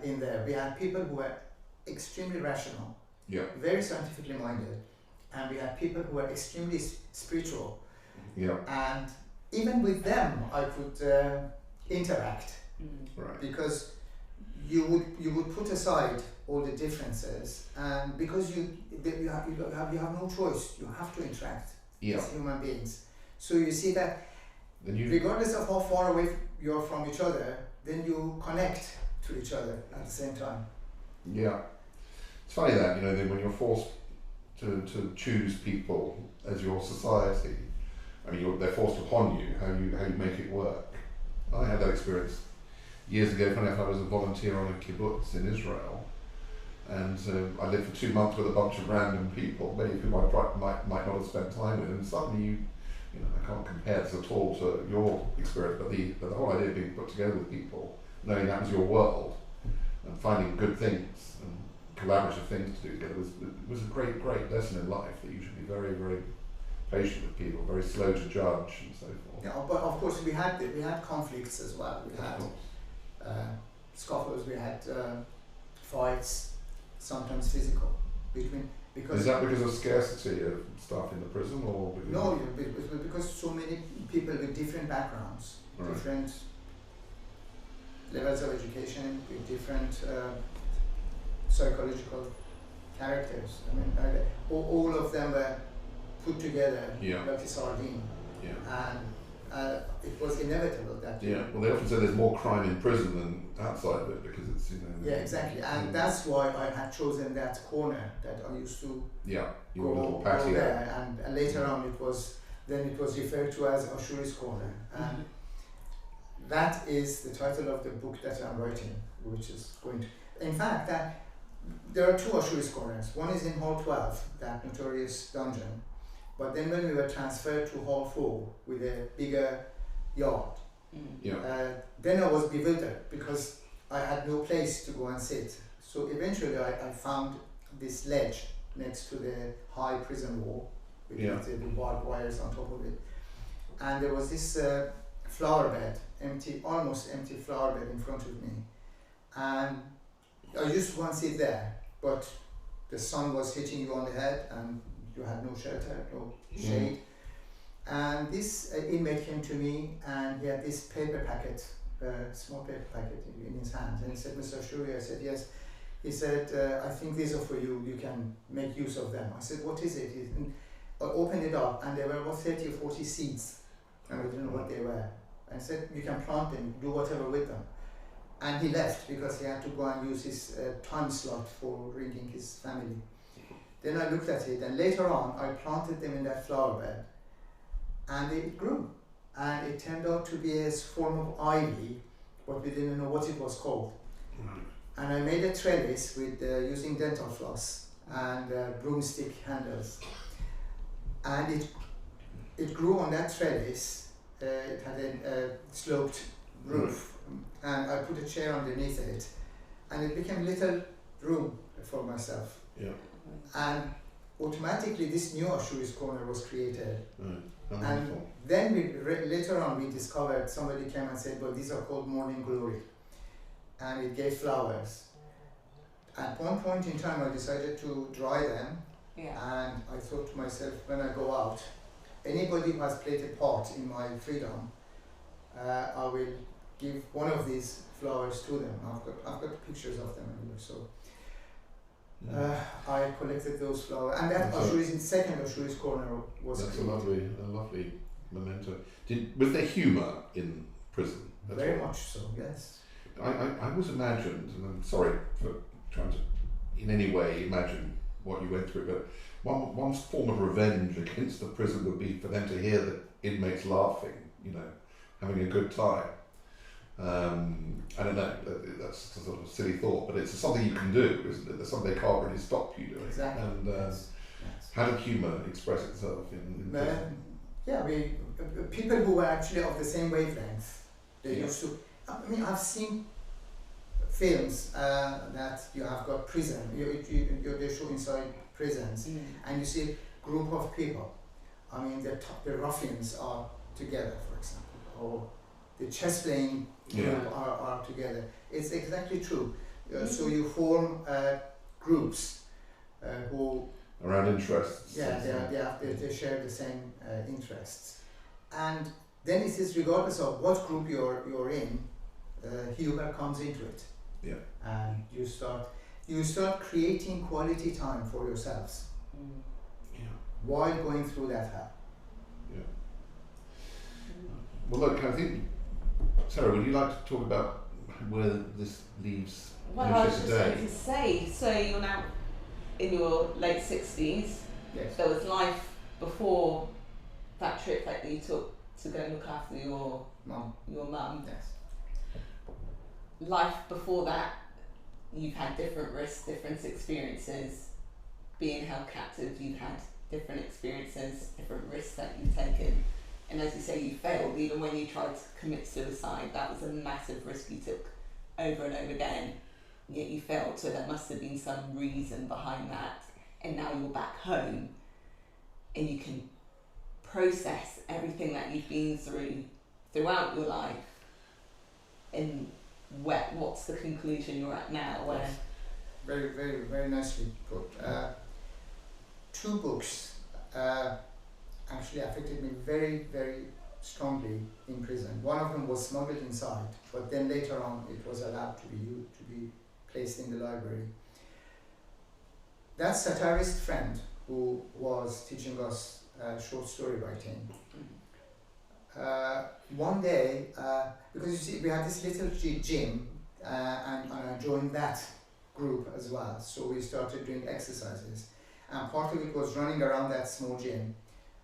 in there. We had people who were extremely rational, Yeah. very scientifically minded, and we had people who were extremely spiritual. Yeah. And even with them, I could interact, Right. because you would put aside all the differences, and because you have no choice, you have to interact Yeah. as human beings. So you see that Then you. regardless of how far away you're from each other, then you connect to each other at the same time. Yeah. It's funny that, you know, that when you're forced to choose people as your society, I mean, they're forced upon you, how you make it work. I had that experience years ago. Funny enough, I was a volunteer on a kibbutz in Israel, and I lived for 2 months with a bunch of random people, many of whom I might not have spent time with, and suddenly you know, I can't compare this at all to your experience, but the whole idea of being put together with people, knowing that was your world, and finding good things and collaborative things to do together was a great lesson in life, that you should be very, very patient with people, very slow to judge and so forth. Yeah, but of course we had conflicts as well. We had scuffles, we had fights, sometimes physical, because. Is that because of scarcity of staff in the prison, or because No, because so many people with different backgrounds, Right. different levels of education, with different psychological characters. I mean, all of them were put together Yeah. like a sardine, Yeah. and it was inevitable that. Yeah. Well, they often say there's more crime in prison than outside of it, because it's, you know. Yeah, exactly, and that's why I had chosen that corner that I used to Yeah. Your go little patio. there, and later on it was referred to as Ashoori's corner, and that is the title of the book that I'm writing, which is going to. In fact, there are 2 Ashoori's corners. One is in Hall 12, that notorious dungeon, but then when we were transferred to Hall 4 with a bigger yard, Yeah. then I was bewildered because I had no place to go and sit. So eventually I found this ledge next to the high prison wall with Yeah. the barbed wires on top of it. And there was this flower bed, almost empty flower bed in front of me. And I used to go and sit there, but the sun was hitting you on the head and you had no shelter, no shade. And this inmate came to me, and he had this paper packet, small paper packet in his hand, and he said, "Mr. Ashoori," I said, "Yes." He said, "I think these are for you, you can make use of them." I said, "What is it?" I opened it up, and there were about 30 or 40 seeds, and I didn't know what they were. and said, you can plant them, do whatever with them. And he left because he had to go and use his time slot for reading his family. Then I looked at it, and later on I planted them in that flower bed, and it grew. And it turned out to be a form of ivy, but we didn't know what it was called. And I made a trellis with using dental floss and broomstick handles. And it grew on that trellis. It had a sloped roof, and I put a chair underneath it, and it became a little room for myself. Yeah. And automatically this new Ashoori's corner was created. Right. And then later on we discovered, somebody came and said, well, these are called morning glory. And it gave flowers. At one point in time I decided to dry them. Yeah. And I thought to myself, when I go out, anybody who has played a part in my freedom, I will give one of these flowers to them. I've got pictures of them anyway, so I collected those flowers, and that Ashoori's second Ashoori's corner was. That's created. a lovely memento. Was there humour in prison? Very much so, yes. I always imagined, and I'm sorry for trying to in any way imagine what you went through, but one form of revenge against the prison would be for them to hear the inmates laughing, having a good time. I don't know, that's a sort of silly thought, but it's something you can do, isn't it? There's something they can't really stop you doing. Exactly. And yes. how did humour express itself in prison? Yeah, people who were actually of the same wavelength, they Yeah. used to. I mean, I've seen films that you have got prison. They show inside prisons, and you see a group of people. I mean, the ruffians are together, for example, or the chess playing group are together. It's exactly true. So you form groups who around interests. they share the same interests, and then it is regardless of what group you're in, humor comes into it. Yeah. And you start creating quality time for yourselves while going through that hell. Yeah. Well, look, I think, Sarah, would you like to talk about where this leaves Well, I was Anoosha just today? going to say, so you're now in your late 60s. Yes. There was life before that trip that you took to go and look after your Mom. mum. Yes. Life before that, you've had different risks, different experiences. Being held captive, you've had different experiences, different risks that you've taken. And as you say, you failed. Even when you tried to commit suicide, that was a massive risk you took over and over again. Yet you failed, so there must have been some reason behind that. And now you're back home, and you can process everything that you've been through throughout your life. And what's the conclusion you're at now? Where Yes. Very, very, very nicely put. Two books actually affected me very, very strongly in prison. One of them was smuggled inside, but then later on it was allowed to be placed in the library. That satirist friend who was teaching us short story writing, one day, because you see we had this little gym, and I joined that group as well, so we started doing exercises, and part of it was running around that small gym,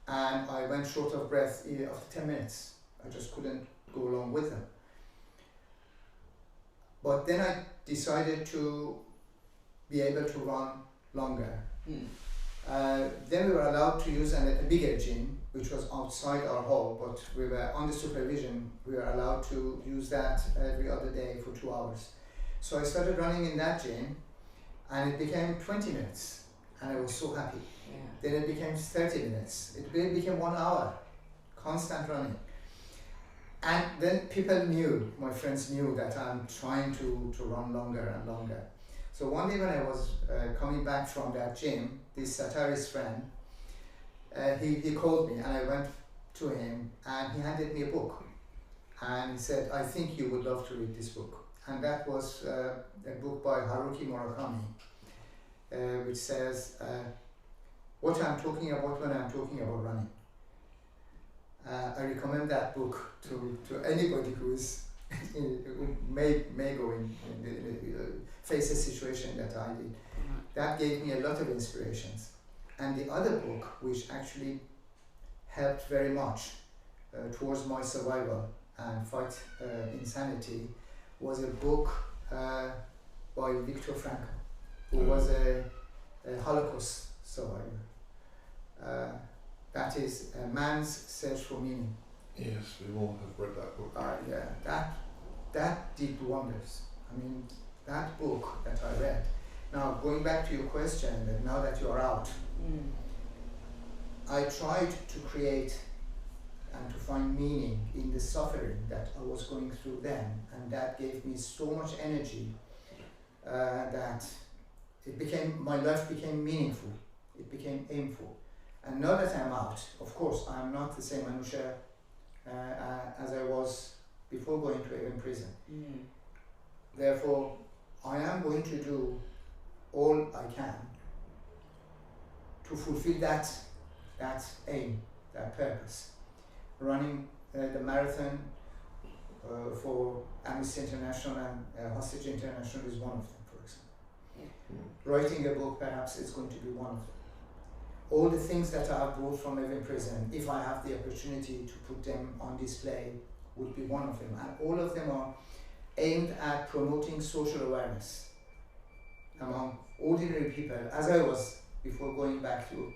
and I went short of breath after 10 minutes. I just couldn't go along with them. But then I decided to be able to run longer. Then we were allowed to use a bigger gym, which was outside our hall, but we were under supervision. We were allowed to use that every other day for 2 hours. So I started running in that gym, and it became 20 minutes, and I was so happy. Then it became 30 minutes. It became 1 hour, constant running. And then people knew, my friends knew that I'm trying to run longer and longer. So one day when I was coming back from that gym, this satirist friend, he called me, and I went to him, and he handed me a book. And he said, I think you would love to read this book. And that was a book by Haruki Murakami, which says, what I'm talking about when I'm talking about running. I recommend that book to anybody who may go face a situation that I did. That gave me a lot of inspirations. And the other book, which actually helped very much towards my survival and fight insanity, was a book by Viktor Frankl, who was a Holocaust survivor. That is A Man's Search for Meaning. Yes, we all have read that book. Yeah, that did wonders. I mean, that book that I read. Now, going back to your question, that now that you are out, I tried to create and to find meaning in the suffering that I was going through then, and that gave me so much energy that my life became meaningful, it became aimful. And now that I'm out, of course, I'm not the same Anoosha as I was before going to Avon prison. Therefore, I am going to do all I can to fulfill that aim, that purpose. Running the marathon for Amnesty International and Hostage International is one of them, for example. Writing a book perhaps is going to be one of them. All the things that I have brought from Avon prison, if I have the opportunity to put them on display, would be one of them. And all of them are aimed at promoting social awareness among ordinary people, as I was before going back to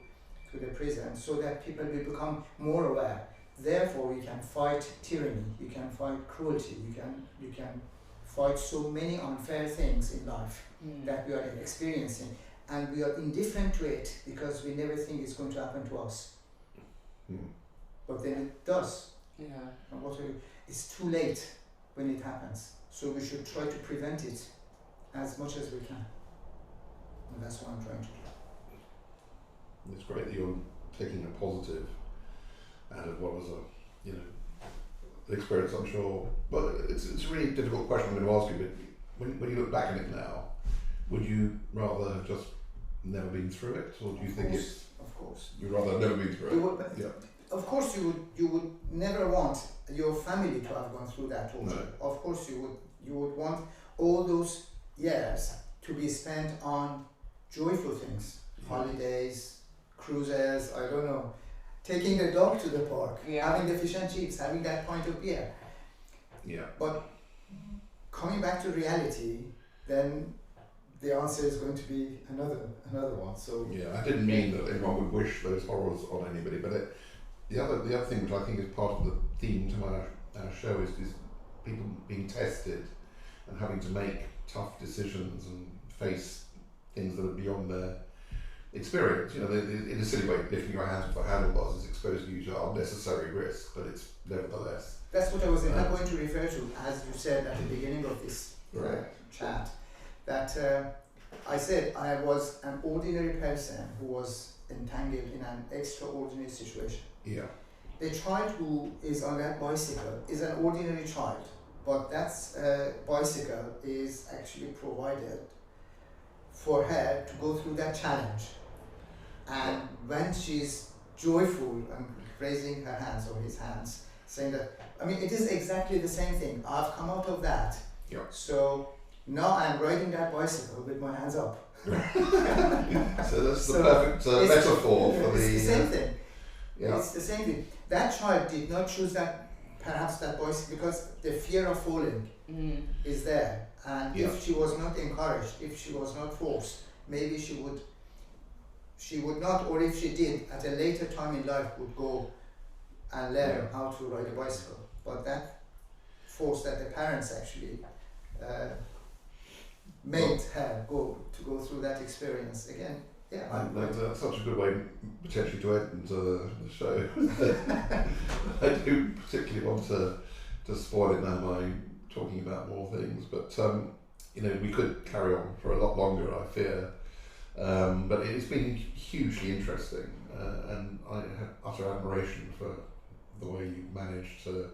the prison, so that people will become more aware. Therefore, you can fight tyranny, you can fight cruelty, you can fight so many unfair things in life that we are experiencing, and we are indifferent to it because we never think it's going to happen to us. But then it does. Yeah. And it's too late when it happens. So we should try to prevent it as much as we can. And that's what I'm trying to do. It's great that you're taking a positive out of what was an experience, I'm sure. Well, it's a really difficult question I'm going to ask you, but when you look back on it now, would you rather have just never been through it, or do you think it's... Of course. You'd rather have never been through it? Yeah. Of course you would never want your family to have gone through that torture. No. Of course you would want all those years to be spent on joyful things. Holidays, cruises, I don't know, taking the dog to the park, having the fish and chips, having that pint of beer. Yeah. But coming back to reality, then the answer is going to be another one. So yeah, I didn't mean that everyone would wish those horrors on anybody, but the other thing which I think is part of the theme to our show is people being tested and having to make tough decisions and face things that are beyond their experience. You know, in a silly way, lifting your hands off the handlebars is exposing you to unnecessary risk, but it's nevertheless. That's what I was not going to refer to, as you said at the beginning of this chat, that I said I was an ordinary person who was entangled in an extraordinary situation. Yeah. The child who is on that bicycle is an ordinary child, but that bicycle is actually provided for her to go through that challenge. And when she's joyful and raising her hands or his hands, saying that, I mean, it is exactly the same thing. I've come out of that. Yeah. So now I'm riding that bicycle with my hands up. So that's the perfect metaphor for the... It's the same thing. Yeah. It's the same thing. That child did not choose that bicycle because the fear of falling is there. And if she was not encouraged, if she was not forced, maybe she would not, or if she did, at a later time in life would go and learn how to ride a bicycle. But that force that the parents actually made her go through that experience again. Yeah, that's such a good way potentially to end the show. I do particularly want to spoil it now by talking about more things, but we could carry on for a lot longer, I fear. But it's been hugely interesting, and I have utter admiration for the way you managed to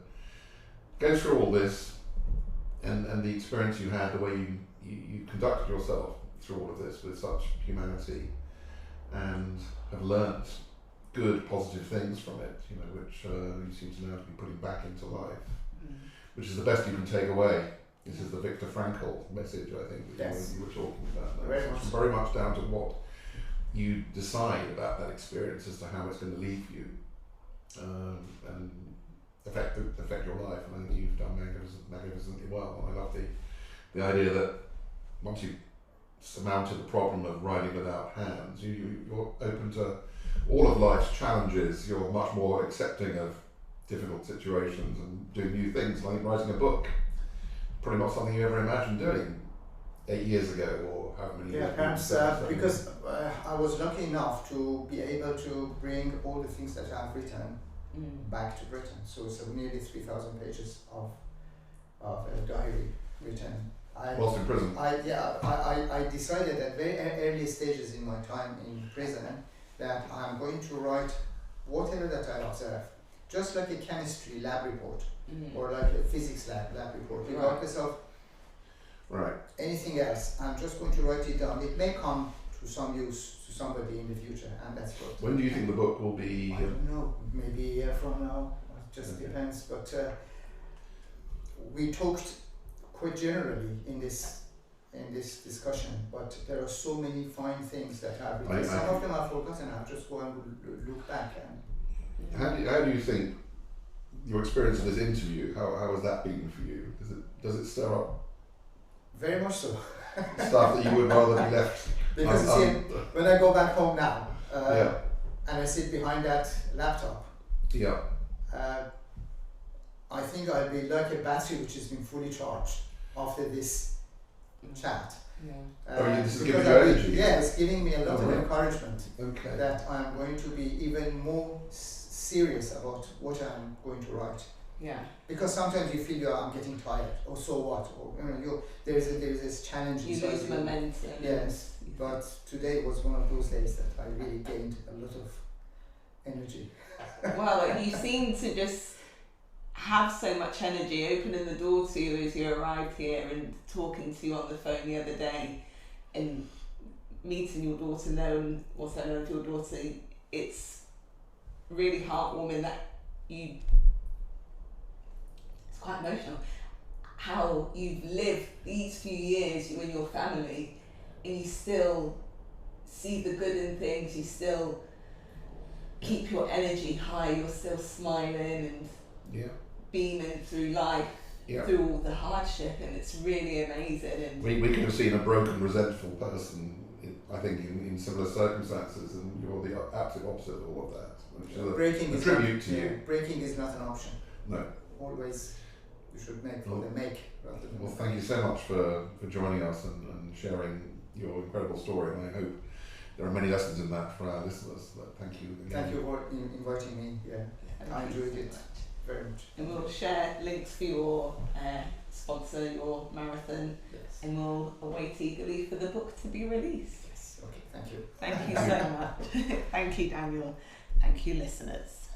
go through all this, and the experience you had, the way you conducted yourself through all of this with such humanity, and have learnt good, positive things from it, which you seem to now be putting back into life, which is the best you can take away. This is the Viktor Frankl message, I think, that you were talking about. Very much down to what you decide about that experience as to how it's going to leave you and affect your life. And I think you've done magnificently well. And I love the idea that once you've surmounted the problem of writing without hands, you're open to all of life's challenges. You're much more accepting of difficult situations and doing new things, like writing a book. Probably not something you ever imagined doing 8 years ago, or however many years. Yeah, perhaps because I was lucky enough to be able to bring all the things that I've written back to Britain. So it's nearly 3,000 pages of a diary written. Whilst in prison? I decided at very early stages in my time in prison that I'm going to write whatever that I observe, just like a chemistry lab report or like a physics lab report, regardless of anything else. I'm just going to write it down. It may come to some use to somebody in the future, and that's what. When do you think the book will be? I don't know. Maybe a year from now. It just depends. But we talked quite generally in this discussion, but there are so many fine things that have written. Some of them I've forgotten. I've just go and look back. And how do you think your experience of this interview? How has that been for you? Does it stir up? Very much so. Stuff that you would rather be left. Because you see, when I go back home now, and I sit behind that laptop, I think I'll be like a battery which has been fully charged after this chat. This is giving you energy. Yeah, it's giving me a lot of encouragement that I'm going to be even more serious about what I'm going to write. Yeah. Because sometimes you feel I'm getting tired, or so what, or there's this challenge. You lose momentum. Yes, but today was one of those days that I really gained a lot of energy. Well, you seem to just have so much energy, opening the door to you as you arrived here and talking to you on the phone the other day and meeting your daughter, knowing what I know of your daughter. It's really heartwarming that it's quite emotional how you've lived these few years, you and your family, and you still see the good in things, you still keep your energy high, you're still smiling and beaming through life, through all the hardship, and it's really amazing. And we could have seen a broken, resentful person, I think, in similar circumstances, and you're the absolute opposite of all of that. Which is a tribute to you. Breaking is not an option. No. Always you should make for the make rather than. Well, thank you so much for joining us and sharing your incredible story, and I hope there are many lessons in that for our listeners. But thank you again. Thank you for inviting me. I enjoyed it very much. And we'll share links for your sponsor, your marathon, and we'll await eagerly for the book to be released. Yes. Okay. Thank you. Thank you so much. Thank you, Daniel. Thank you, listeners.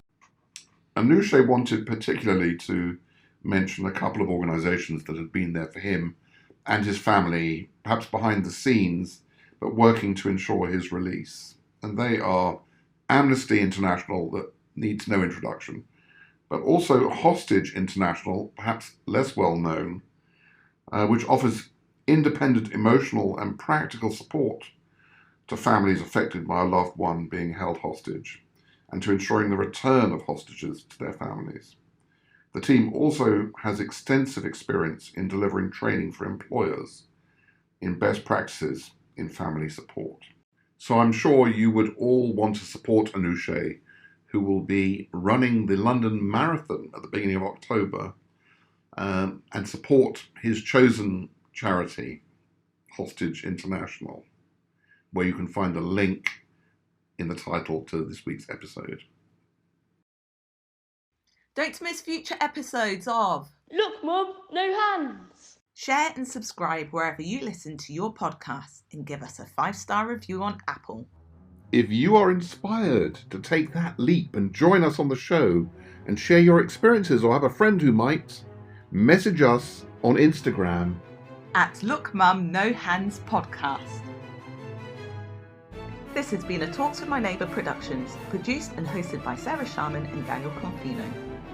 Anoosheh wanted particularly to mention a couple of organisations that had been there for him and his family, perhaps behind the scenes, but working to ensure his release. And they are Amnesty International, that needs no introduction, but also Hostage International, perhaps less well known, which offers independent emotional and practical support to families affected by a loved one being held hostage, and to ensuring the return of hostages to their families. The team also has extensive experience in delivering training for employers in best practices in family support. So I'm sure you would all want to support Anoosheh, who will be running the London Marathon at the beginning of October, and support his chosen charity, Hostage International, where you can find a link in the title to this week's episode. Don't miss future episodes of Look, Mum, no hands. Share and subscribe wherever you listen to your podcast, and give us a 5-star review on Apple. If you are inspired to take that leap and join us on the show and share your experiences, or have a friend who might, message us on Instagram at Look Mum No Hands Podcast. This has been a Talks with My Neighbour Productions, produced and hosted by Sarah Sharman and Daniel Confino.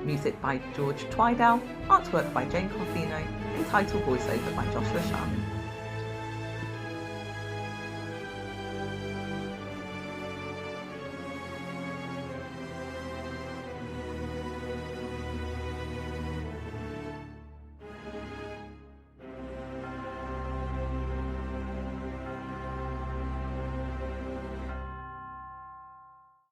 Music by George Twidell, artwork by Jane Confino, and title voiceover by Joshua Sharman.